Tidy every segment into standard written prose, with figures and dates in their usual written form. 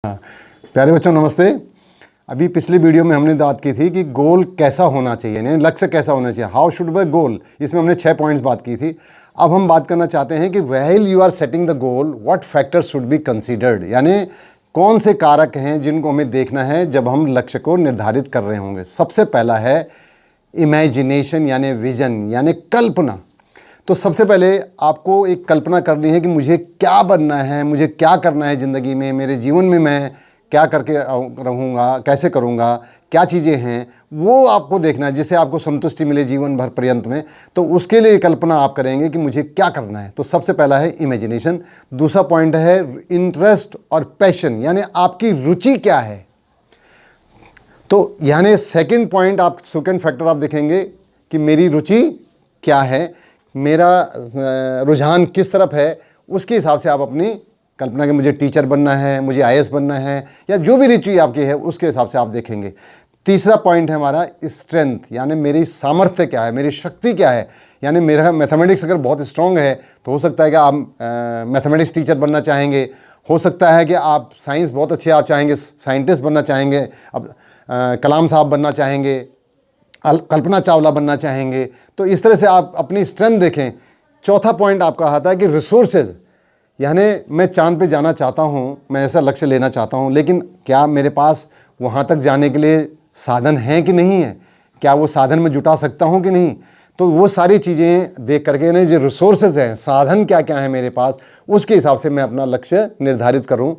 हाँ, प्यारे बच्चों नमस्ते। अभी पिछली वीडियो में हमने बात की थी कि गोल कैसा होना चाहिए, यानी लक्ष्य कैसा होना चाहिए, हाउ शुड बी गोल। इसमें हमने 6 पॉइंट्स बात की थी। अब हम बात करना चाहते हैं कि while you are setting the goal what factors should be considered, यानी कौन से कारक हैं जिनको हमें देखना है जब हम लक्ष्य को निर्धारित कर रहे होंगे। सबसे पहला है इमेजिनेशन यानी विजन यानी कल्पना। तो सबसे पहले आपको एक कल्पना करनी है कि मुझे क्या बनना है, मुझे क्या करना है ज़िंदगी में, मेरे जीवन में मैं क्या करके रहूँगा, कैसे करूँगा, क्या चीज़ें हैं वो आपको देखना है जिससे आपको संतुष्टि मिले जीवन भर पर्यंत में। तो उसके लिए कल्पना आप करेंगे कि मुझे क्या करना है। तो सबसे पहला है इमेजिनेशन। दूसरा पॉइंट है इंटरेस्ट और पैशन, यानी आपकी रुचि क्या है। तो यानी सेकंड पॉइंट, आप सेकंड फैक्टर आप देखेंगे कि मेरी रुचि क्या है, मेरा रुझान किस तरफ है। उसके हिसाब से आप अपनी कल्पना कि मुझे टीचर बनना है, मुझे आईएएस बनना है, या जो भी रुचि आपकी है उसके हिसाब से आप देखेंगे। तीसरा पॉइंट है हमारा स्ट्रेंथ, यानी मेरी सामर्थ्य क्या है, मेरी शक्ति क्या है। यानी मेरा मैथमेटिक्स अगर बहुत स्ट्रांग है तो हो सकता है कि आप मैथमेटिक्स टीचर बनना चाहेंगे। हो सकता है कि आप साइंस बहुत अच्छे आप चाहेंगे, साइंटिस्ट बनना चाहेंगे, अब कलाम साहब बनना चाहेंगे, कल्पना चावला बनना चाहेंगे। तो इस तरह से आप अपनी स्ट्रेंथ देखें। चौथा पॉइंट आपका आता है कि रिसोर्सेज, यानी मैं चांद पे जाना चाहता हूँ, मैं ऐसा लक्ष्य लेना चाहता हूँ, लेकिन क्या मेरे पास वहाँ तक जाने के लिए साधन हैं कि नहीं है, क्या वो साधन मैं जुटा सकता हूँ कि नहीं। तो वो सारी चीज़ें देख करके ना, जो रिसोर्सेज हैं, साधन क्या क्या है मेरे पास, उसके हिसाब से मैं अपना लक्ष्य निर्धारित करूँ।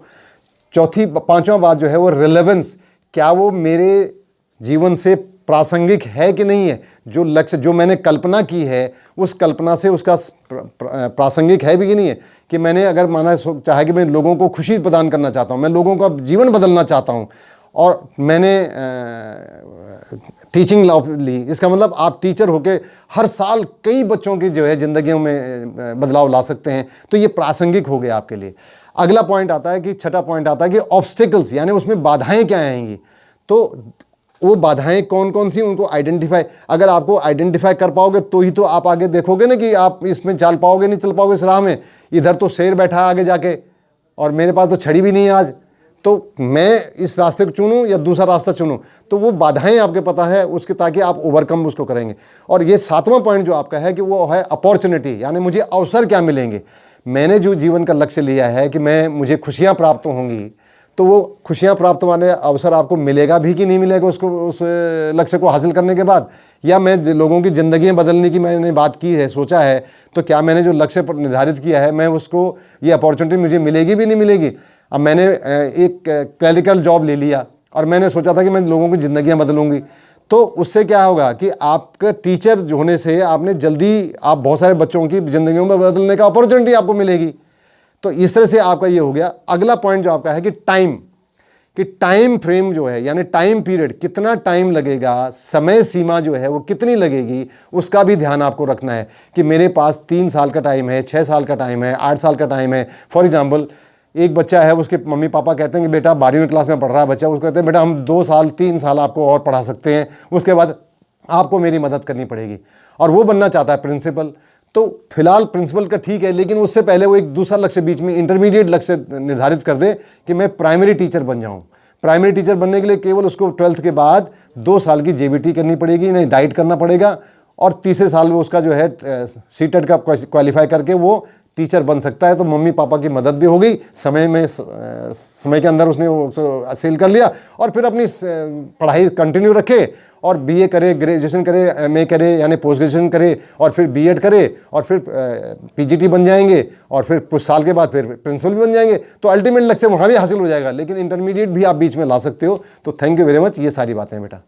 पांचवा बात जो है वो रिलेवेंस, क्या वो मेरे जीवन से प्रासंगिक है कि नहीं है। जो लक्ष्य जो मैंने कल्पना की है उस कल्पना से उसका प्रासंगिक है भी कि नहीं है। कि मैंने अगर माना चाहे कि मैं लोगों को खुशी प्रदान करना चाहता हूँ, मैं लोगों का जीवन बदलना चाहता हूँ, और मैंने टीचिंग ली, इसका मतलब आप टीचर होके हर साल कई बच्चों की जो है ज़िंदगियों में बदलाव ला सकते हैं, तो ये प्रासंगिक हो गया आपके लिए। अगला पॉइंट आता है कि छठा पॉइंट आता है कि ऑब्स्टिकल्स, यानी उसमें बाधाएं क्या आएंगी। तो वो बाधाएं कौन कौन सी, उनको आइडेंटिफाई, अगर आपको आइडेंटिफाई कर पाओगे तो ही तो आप आगे देखोगे ना कि आप इसमें चल पाओगे, नहीं चल पाओगे इस राह में। इधर तो शेर बैठा है आगे जाके और मेरे पास तो छड़ी भी नहीं है आज, तो मैं इस रास्ते को चुनूं या दूसरा रास्ता चुनूं। तो वो बाधाएं आपके पता है उसके, ताकि आप ओवरकम उसको करेंगे। और ये सातवां पॉइंट जो आपका है कि वो है अपॉर्चुनिटी, यानी मुझे अवसर क्या मिलेंगे। मैंने जो जीवन का लक्ष्य लिया है कि मुझे खुशियाँ प्राप्त होंगी, तो वो खुशियाँ प्राप्त वाले अवसर आपको मिलेगा भी कि नहीं मिलेगा उसको, उस लक्ष्य को हासिल करने के बाद। या मैं लोगों की ज़िंदगियाँ बदलने की मैंने बात की है, सोचा है, तो क्या मैंने जो लक्ष्य पर निर्धारित किया है मैं उसको, ये अपॉर्चुनिटी मुझे मिलेगी भी नहीं मिलेगी। अब मैंने एक क्लरिकल जॉब ले लिया और मैंने सोचा था कि मैं लोगों की ज़िंदगियाँ बदलूँगी, तो उससे क्या होगा कि आपका टीचर होने से आपने जल्दी आप बहुत सारे बच्चों की ज़िंदगियों में बदलने का अपॉर्चुनिटी आपको मिलेगी। तो इस तरह से आपका ये हो गया। अगला पॉइंट जो आपका है कि टाइम फ्रेम जो है, यानी टाइम पीरियड, कितना टाइम लगेगा, समय सीमा जो है वो कितनी लगेगी, उसका भी ध्यान आपको रखना है। कि मेरे पास 3 साल का टाइम है, 6 साल का टाइम है, 8 साल का टाइम है। फॉर एग्जाम्पल, एक बच्चा है, उसके मम्मी पापा कहते हैं कि बेटा 12वीं क्लास में पढ़ रहा है बच्चा, उसको कहते हैं बेटा हम 2 साल 3 साल आपको और पढ़ा सकते हैं, उसके बाद आपको मेरी मदद करनी पड़ेगी। और वो बनना चाहता है प्रिंसिपल, तो फिलहाल प्रिंसिपल का ठीक है, लेकिन उससे पहले वो एक दूसरा लक्ष्य, बीच में इंटरमीडिएट लक्ष्य निर्धारित कर दे कि मैं प्राइमरी टीचर बन जाऊं। प्राइमरी टीचर बनने के लिए केवल उसको 12th के बाद 2 साल की जेबीटी करनी पड़ेगी, नहीं डाइट करना पड़ेगा, और तीसरे साल में उसका जो है सीटेट का क्वालिफाई करके वो टीचर बन सकता है। तो मम्मी पापा की मदद भी हो गई, समय के अंदर उसने हासिल कर लिया, और फिर अपनी पढ़ाई कंटिन्यू रखे और बीए करे, ग्रेजुएशन करे, एमए करे, यानी पोस्ट ग्रेजुएशन करे, और फिर बीएड करे, और फिर पीजीटी बन जाएंगे, और फिर कुछ साल के बाद फिर प्रिंसिपल भी बन जाएंगे। तो अल्टीमेट लक्ष्य वहाँ भी हासिल हो जाएगा, लेकिन इंटरमीडिएट भी आप बीच में ला सकते हो। तो थैंक यू वेरी मच। ये सारी बातें बेटा।